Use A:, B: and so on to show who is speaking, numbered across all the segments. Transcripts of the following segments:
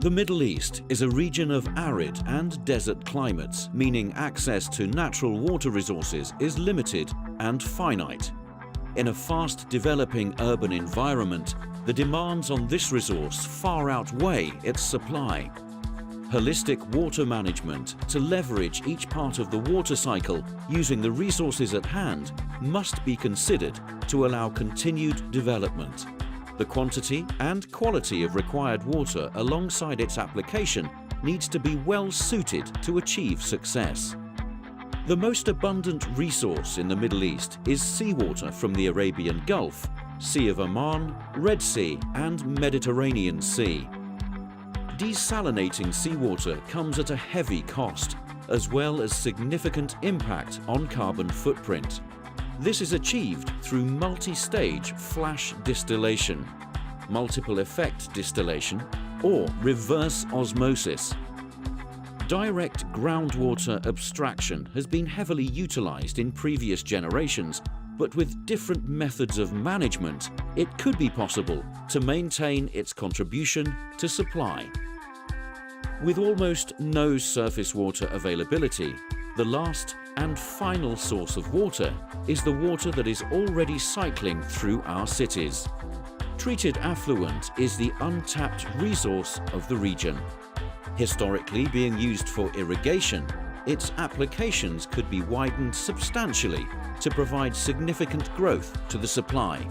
A: The Middle East is a region of arid and desert climates, meaning access to natural water resources is limited and finite. In a fast-developing urban environment, the demands on this resource far outweigh its supply. Holistic water management to leverage each part of the water cycle using the resources at hand must be considered to allow continued development. The quantity and quality of required water alongside its application needs to be well suited to achieve success. The most abundant resource in the Middle East is seawater from the Arabian Gulf, Sea of Oman, Red Sea and Mediterranean Sea. Desalinating seawater comes at a heavy cost, as well as significant impact on carbon footprint. This is achieved through multi-stage flash distillation, multiple effect distillation, or reverse osmosis. Direct groundwater abstraction has been heavily utilized in previous generations, but with different methods of management, it could be possible to maintain its contribution to supply. With almost no surface water availability, the last and final source of water is the water that is already cycling through our cities. Treated affluent is the untapped resource of the region. Historically being used for irrigation, its applications could be widened substantially to provide significant growth to the supply.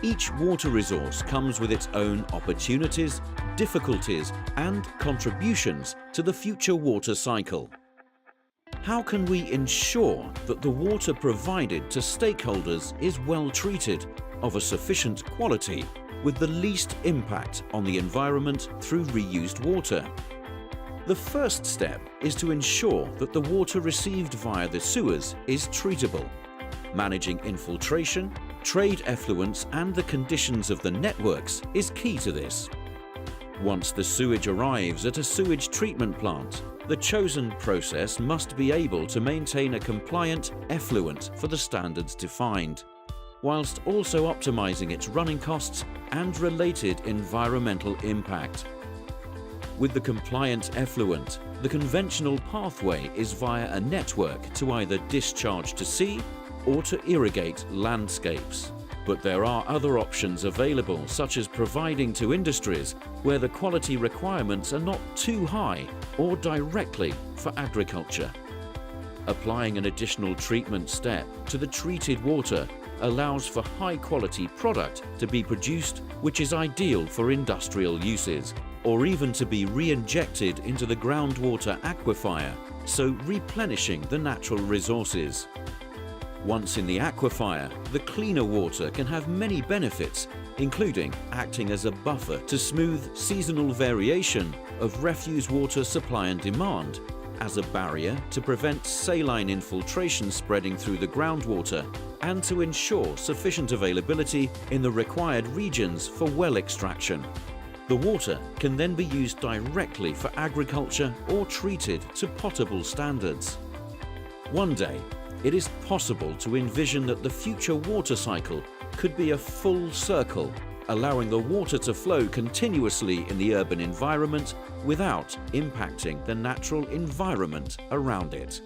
A: Each water resource comes with its own opportunities, difficulties, and contributions to the future water cycle. How can we ensure that the water provided to stakeholders is well treated, of a sufficient quality, with the least impact on the environment through reused water? The first step is to ensure that the water received via the sewers is treatable. Managing infiltration, trade effluents and the conditions of the networks is key to this. Once the sewage arrives at a sewage treatment plant, the chosen process must be able to maintain a compliant effluent for the standards defined, whilst also optimizing its running costs and related environmental impact. With the compliant effluent, the conventional pathway is via a network to either discharge to sea or to irrigate landscapes. But there are other options available, such as providing to industries where the quality requirements are not too high or directly for agriculture. Applying an additional treatment step to the treated water allows for high-quality product to be produced, which is ideal for industrial uses, or even to be re-injected into the groundwater aquifer, so replenishing the natural resources. Once in the aquifer, the cleaner water can have many benefits, including acting as a buffer to smooth seasonal variation of refuse water supply and demand, as a barrier to prevent saline infiltration spreading through the groundwater, and to ensure sufficient availability in the required regions for well extraction. The water can then be used directly for agriculture or treated to potable standards. One day, it is possible to envision that the future water cycle could be a full circle, allowing the water to flow continuously in the urban environment without impacting the natural environment around it.